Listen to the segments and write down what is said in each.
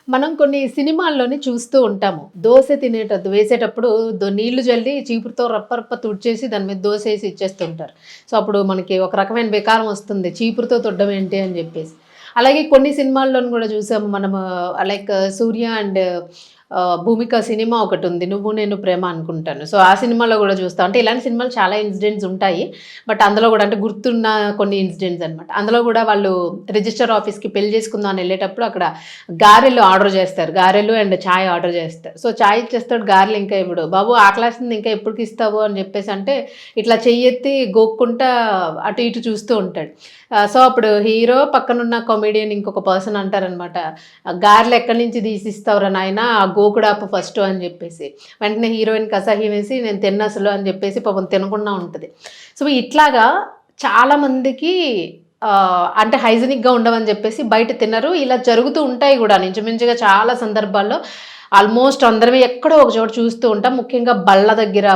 మనం కొన్ని సినిమాల్లోని చూస్తూ ఉంటాము. దోస వేసేటప్పుడు నీళ్లు జల్లి చీపురుతో రప్ప తుడిచేసి దాని మీద దోసేసి ఇచ్చేస్తుంటారు. సో, అప్పుడు మనకి ఒక రకమైన వికారం వస్తుంది. చీపురుతో తుడడం ఏంటి అని జెప్పేసి. అలాగే కొన్ని సినిమాల్లోను గూడా చూసాము మనము like 'Surya' and 'Bhumika' cinema ఒకటుంది. 'నువ్వు నేను ప్రేమ' అనుకుంటాను. సో, ఆ సినిమాలో గూడా చూస్తాం. అంటే ఇలాంటి సినిమాలు చాలా ఇన్సిడెంట్స్ ఉంటాయి. బట్ అందులో గూడా అంటే గుర్తున్న కొన్ని ఇన్సిడెంట్స్ అనమాట. అందులో గూడా వాళ్ళు రిజిస్టర్ ఆఫీస్‌కి పెళ్లి చేసుకుందాం అని ఎళ్ళేటప్పుడు అక్కడ గారెలు ఆర్డర్ చేస్తారు. గారెలు అండ్ చాయ్ ఆర్డర్ చేస్తారు. సో, చాయ్ ఇచ్చేస్తాడు, గారెలు ఇంకా ఇవ్వడు. బాబు ఆకలేస్తుంది ఇంకా ఎప్పటికిస్తావు అని చెప్పేసి అంటే, ఇట్లా చెయ్యెత్తి గోక్కుంటా అటు ఇటు చూస్తూ ఉంటాడు. సో, అప్పుడు హీరో పక్కనున్న కామెడియన్ ఇంకొక పర్సన్ అంటారనమాట. గారెలు ఎక్కడి నుంచి తీసిస్తావురా నాయనా, ఆ గోకుడాపు ఫస్టు అని చెప్పేసి. వెంటనే హీరోయిన్‌కి అసహ్యం వేసి నేను తిన్నసలు అని చెప్పేసి పాపం తినకుండా ఉంటది. సో, ఇట్లాగా చాలామందికి అంటే హైజినిక్‌గా ఉండవని జెప్పేసి బయట తినరు. ఇలా జరుగుతూ ఉంటాయి గూడా ఇంచుమించుగా చాలా సందర్భాల్లో. ఆల్మోస్ట్ అందరివి ఎక్కడో ఒక చోట చూస్తూ ఉంటాం. ముఖ్యంగా బళ్ళ దగ్గర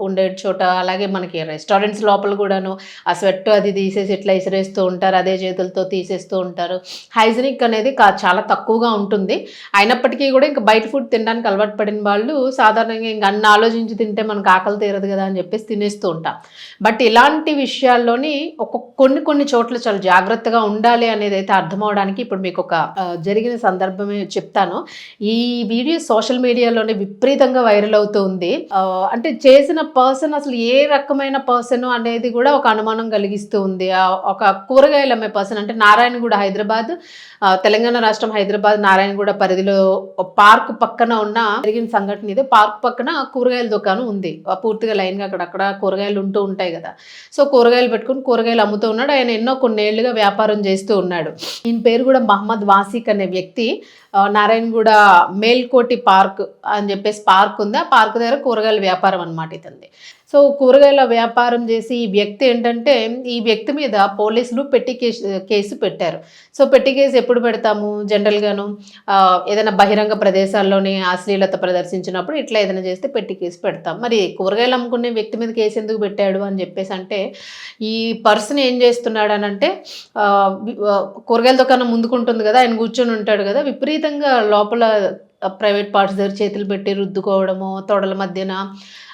ఉండే చోట అలాగే మనకి రెస్టారెంట్స్ లోపల గూడాను ఆ స్వెట్ అది తీసేసి ఇట్లా ఇసిరేస్తూ ఉంటారు. అదే చేతులతో తీసేస్తూ ఉంటారు. హైజినిక్ అనేది చాలా తక్కువగా ఉంటుంది. అయినప్పటికీ గూడా ఇంక బయట ఫుడ్ తినడానికి అలవాటు పడిన వాళ్ళు సాధారణంగా ఇంక అన్ని ఆలోచించి తింటే మనకు ఆకలి తీరదు గదా అని జెప్పేసి తినేస్తూ ఉంటాం. బట్ ఇలాంటి విషయాల్లోని కొన్ని చోట్ల చాలా జాగ్రత్తగా ఉండాలి అనేదైతే అర్థమవ్వడానికి ఇప్పుడు మీకొక జరిగిన సందర్భమే చెప్తాను. ఈ వీడియో సోషల్ మీడియాలోనే విపరీతంగా వైరల్ అవుతూ ఉంది. అంటే చేసిన పర్సన్ అసలు ఏ రకమైన పర్సన్ అనేది గూడా ఒక అనుమానం కలిగిస్తూ ఉంది. ఒక కూరగాయలు అమ్మే పర్సన్ అంటే నారాయణగూడ హైదరాబాద్, తెలంగాణ రాష్ట్రం హైదరాబాద్ నారాయణగూడ పరిధిలో పార్క్ పక్కన ఉన్న జరిగిన సంఘటన ఇది. పార్క్ పక్కన కూరగాయల దుకాణం ఉంది. పూర్తిగా లైన్‌గా అక్కడక్కడ కూరగాయలు ఉంటూ ఉంటాయి గదా! సో, కూరగాయలు పెట్టుకొని కూరగాయలు అమ్ముతూ ఉన్నాడు. ఆయన ఎన్నో కొన్నేళ్లుగా వ్యాపారం చేస్తూ ఉన్నాడు. ఈయన పేరు గూడా మహమ్మద్ వాసిక్ అనే వ్యక్తి. నారాయణగూడ మేల్కోటి పార్క్ అని జెప్పేసి పార్క్ ఉంది. ఆ పార్క్ దగ్గర కూరగాయల వ్యాపారం అనమాట ఇతనిది. సో, కూరగాయల వ్యాపారం చేసి ఈ వ్యక్తి ఏంటంటే, ఈ వ్యక్తి మీద పోలీసులు పెట్టి కేసు పెట్టారు. సో, పెట్టి కేసు ఎప్పుడు పెడతాము జనరల్‌గాను ఏదైనా బహిరంగ ప్రదేశాల్లోని అశ్లీలత ప్రదర్శించినప్పుడు ఇట్లా ఏదైనా చేస్తే పెట్టి కేసు పెడతాం. మరి కూరగాయలు అమ్ముకునే వ్యక్తి మీద కేసు ఎందుకు పెట్టాడు అని చెప్పేసి అంటే, ఈ పర్సన్ ఏం చేస్తున్నాడనంటే కూరగాయల దుకాణం ముందుకుంటుంది కదా! ఆయన కూర్చొని ఉంటాడు కదా! విపరీతంగా లోపల ప్రైవేట్ పార్ట్స్ దగ్గర చేతులు పెట్టి రుద్దుకోవడము, తొడల మధ్యన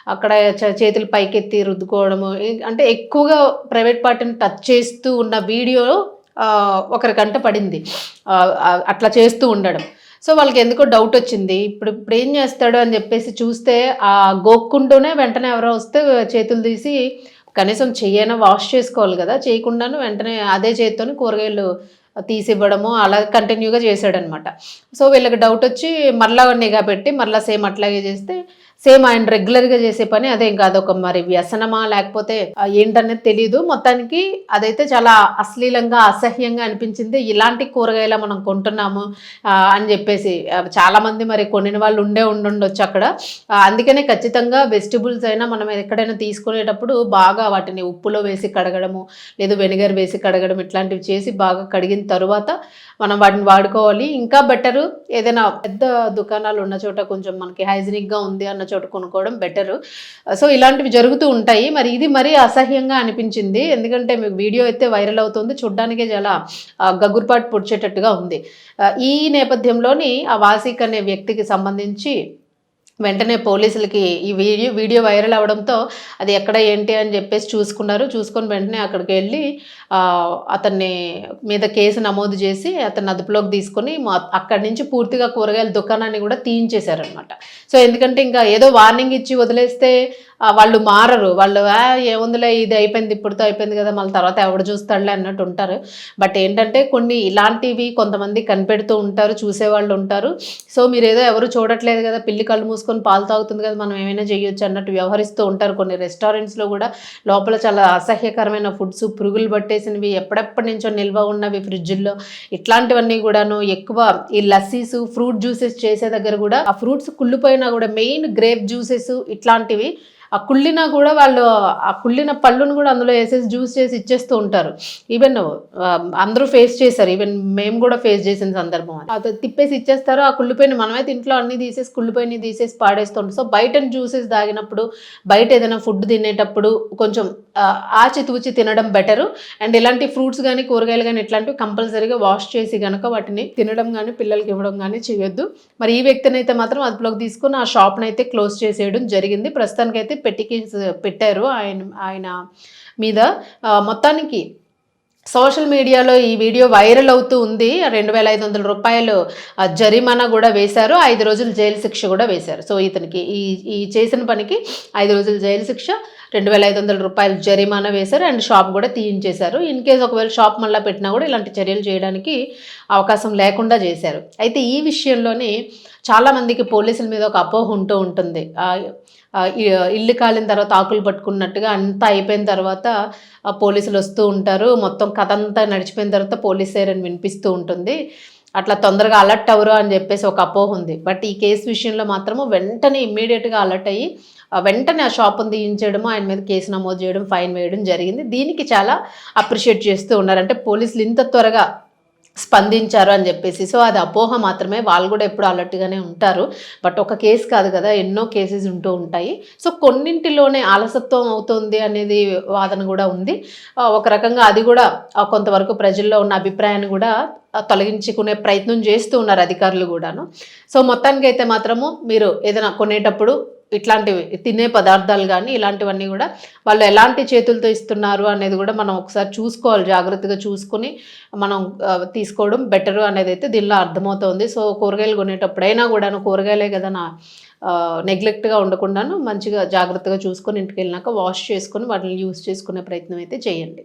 అక్కడ చేతులు పైకెత్తి రుద్దుకోవడము. అంటే ఎక్కువగా ప్రైవేట్ పార్ట్‌ని టచ్ చేస్తూ ఉన్న వీడియో ఒకరి కంట పడింది. అట్లా చేస్తూ ఉండడం. సో, వాళ్ళకెందుకో డౌటొచ్చింది. ఇప్పుడేం చేస్తాడు అని జెప్పేసి చూస్తే గోక్కుంటూనే వెంటనే ఎవరో వస్తే చేతులు తీసి కనీసం చెయ్యైనా వాష్ చేసుకోవాలి గదా! చేయకుండాను వెంటనే అదే చేత్తోని కూరగాయలు తీసివ్వడము అలా కంటిన్యూగా చేశాడనమాట. సో, వీళ్ళకి డౌటొచ్చి మరలా నిఘా పెట్టి మరలా సేమ్ అట్లాగే చేస్తే సేమ్ ఆయన రెగ్యులర్‌గా చేసే పని అదే. ఇంకా అదొక మరి వ్యసనమా లేకపోతే ఏంటనేది తెలీదు. మొత్తానికి అదైతే చాలా అశ్లీలంగా, అసహ్యంగా అనిపించింది. ఇలాంటి కూరగాయలా మనం కొంటున్నాము అని జెప్పేసి చాలామంది మరి కొనిన వాళ్ళు ఉండుండొచ్చు అక్కడ. అందుకనే ఖచ్చితంగా వెజిటబుల్స్ అయినా మనం ఎక్కడైనా తీసుకునేటప్పుడు బాగా వాటిని ఉప్పులో వేసి కడగడము, లేదు వెనిగర్ వేసి కడగడం ఇట్లాంటివి చేసి బాగా కడిగిన తరువాత మనం వాటిని వాడుకోవాలి. ఇంకా బెటరు ఏదైనా పెద్ద దుకాణాలు ఉన్న చోట కొంచెం మనకి హైజినిక్‌గా ఉంది అన్న చోట కొనుక్కోవడం బెటరు. సో, ఇలాంటివి జరుగుతూ ఉంటాయి. మరి ఇది మరీ అసహ్యంగా అనిపించింది. ఎందుకంటే మీకు వీడియో అయితే వైరల్ అవుతుంది. చూడ్డానికే చాలా గగుర్పాటు పొడిచేటట్టుగా ఉంది. ఈ నేపథ్యంలోని ఆ వాసిక్ అనే వ్యక్తికి సంబంధించి వెంటనే పోలీసులకి ఈ వీడియో వైరల్ అవ్వడంతో అది ఎక్కడ ఏంటి అని చెప్పేసి చూసుకున్నారు. చూసుకొని వెంటనే అక్కడికెళ్ళి అతన్ని మీద కేసు నమోదు చేసి అతన్ని అదుపులోకి తీసుకొని అక్కడి నుంచి పూర్తిగా కూరగాయల దుకాణాన్ని కూడా తీయించేశారనమాట. సో, ఎందుకంటే ఇంకా ఏదో వార్నింగ్ ఇచ్చి వదిలేస్తే వాళ్ళు మారరు. వాళ్ళు ఏముందిలే ఇది అయిపోయింది, ఇప్పటితో అయిపోయింది కదా! మళ్ళీ తర్వాత ఎవడు చూస్తాడులే అన్నట్టు ఉంటారు. బట్ ఏంటంటే కొన్ని ఇలాంటివి కొంతమంది కనిపెడుతూ ఉంటారు, చూసేవాళ్ళు ఉంటారు. సో, మీరేదో ఎవరు చూడట్లేదు కదా! పిల్లి కళ్ళు మూసుకొని పాలు తాగుతుంది కదా! మనం ఏమైనా చేయొచ్చు అన్నట్టు వ్యవహరిస్తూ ఉంటారు. కొన్ని రెస్టారెంట్స్‌లో కూడా లోపల చాలా అసహ్యకరమైన ఫుడ్స్, పురుగులు పట్టేసినవి, ఎప్పటి నుంచో నిల్వ ఉన్నవి ఫ్రిడ్జుల్లో ఇట్లాంటివన్నీ కూడాను ఎక్కువ ఈ లస్సీస్, ఫ్రూట్ జ్యూసెస్ చేసే దగ్గర కూడా ఆ ఫ్రూట్స్ కుళ్ళిపోయినా కూడా మెయిన్ గ్రేప్ జ్యూసెస్ ఇట్లాంటివి ఆ కుళ్ళినా కూడా వాళ్ళు ఆ కుళ్ళిన పళ్ళును కూడా అందులో వేసేసి జ్యూస్ చేసి ఇచ్చేస్తూ ఉంటారు. ఈవెన్ అందరూ ఫేస్ చేశారు. ఈవెన్ మేము కూడా ఫేస్ చేసిన సందర్భం అది. అది తిప్పేసి ఇచ్చేస్తారు. ఆ కుళ్ళిపోయిన మనమైతే ఇంట్లో అన్ని తీసేసి కుళ్ళిపోయినవి తీసేసి పాడేస్తుంటాం. సో బయట జ్యూసెస్ తాగినప్పుడు, బయట ఏదైనా ఫుడ్ తినేటప్పుడు కొంచెం ఆచితూచి తినడం బెటరు. అండ్ ఇలాంటి ఫ్రూట్స్ కానీ కూరగాయలు కానీ ఇట్లాంటివి కంపల్సరీగా వాష్ చేసి గనక వాటిని తినడం కానీ పిల్లలకి ఇవ్వడం కానీ చేయొద్దు. మరి ఈ వ్యక్తిని అయితే మాత్రం అదుపులోకి తీసుకుని ఆ షాప్ని అయితే క్లోజ్ చేసేయడం జరిగింది. ప్రస్తుతానికైతే పెట్టారు ఆయన మీద. మొత్తానికి సోషల్ మీడియాలో ఈ వీడియో వైరల్ అవుతూ ఉంది. 2,500 రూపాయలు జరిమానా కూడా వేశారు. 5 రోజులు జైలు శిక్ష కూడా వేశారు. సో ఇతనికి ఈ చేసిన పనికి 5 రోజులు జైలు శిక్ష, 2,500 రూపాయలు జరిమానా వేశారు. అండ్ షాప్ కూడా తీయించేశారు. ఇన్ కేసు ఒకవేళ షాప్ మళ్ళీ పెట్టినా కూడా ఇలాంటి చర్యలు చేయడానికి అవకాశం లేకుండా చేశారు. అయితే ఈ విషయంలోనే చాలామందికి పోలీసుల మీద ఒక అపోహ ఉంటూ ఉంటుంది. ఇల్లు కాలిన తర్వాత ఆకులు పట్టుకున్నట్టుగా అంతా అయిపోయిన తర్వాత పోలీసులు వస్తూ ఉంటారు. మొత్తం కథ అంతా నడిచిపోయిన తర్వాత పోలీస్ సైరన్ వినిపిస్తూ ఉంటుంది. అట్లా తొందరగా అలర్ట్ అవ్వరు అని చెప్పేసి ఒక అపోహ ఉంది. బట్ ఈ కేసు విషయంలో మాత్రము వెంటనే ఇమ్మీడియట్గా అలర్ట్ అయ్యి వెంటనే ఆ షాపును తీయించడము, ఆయన మీద కేసు నమోదు చేయడం, ఫైన్ వేయడం జరిగింది. దీనికి చాలా అప్రిషియేట్ చేస్తూ ఉన్నారు. అంటే పోలీసులు ఇంత త్వరగా స్పందించారు అని చెప్పేసి. సో అది అపోహ మాత్రమే. వాళ్ళు కూడా ఎప్పుడు అలర్ట్గానే ఉంటారు. బట్ ఒక కేసు కాదు కదా, ఎన్నో కేసెస్ ఉంటూ ఉంటాయి. సో కొన్నింటిలోనే ఆలసత్వం అవుతుంది అనేది వాదన కూడా ఉంది. ఒక రకంగా అది కూడా కొంతవరకు ప్రజల్లో ఉన్న అభిప్రాయాన్ని కూడా తొలగించుకునే ప్రయత్నం చేస్తూ ఉన్నారు అధికారులు కూడాను. సో మొత్తానికి అయితే మాత్రము మీరు ఏదైనా కొనేటప్పుడు ఇట్లాంటివి తినే పదార్థాలు కానీ ఇలాంటివన్నీ కూడా వాళ్ళు ఎలాంటి చేతులతో ఇస్తున్నారు అనేది కూడా మనం ఒకసారి చూసుకోవాలి. జాగ్రత్తగా చూసుకుని మనం తీసుకోవడం బెటరు అనేది అయితే దీనిలో అర్థమవుతుంది. సో కూరగాయలు కొనేటప్పుడైనా కూడాను కూరగాయలే కదా నెగ్లెక్ట్గా ఉండకుండాను మంచిగా జాగ్రత్తగా చూసుకొని ఇంటికి వెళ్ళినాక వాష్ చేసుకొని వాటిని యూస్ చేసుకునే ప్రయత్నం అయితే చేయండి.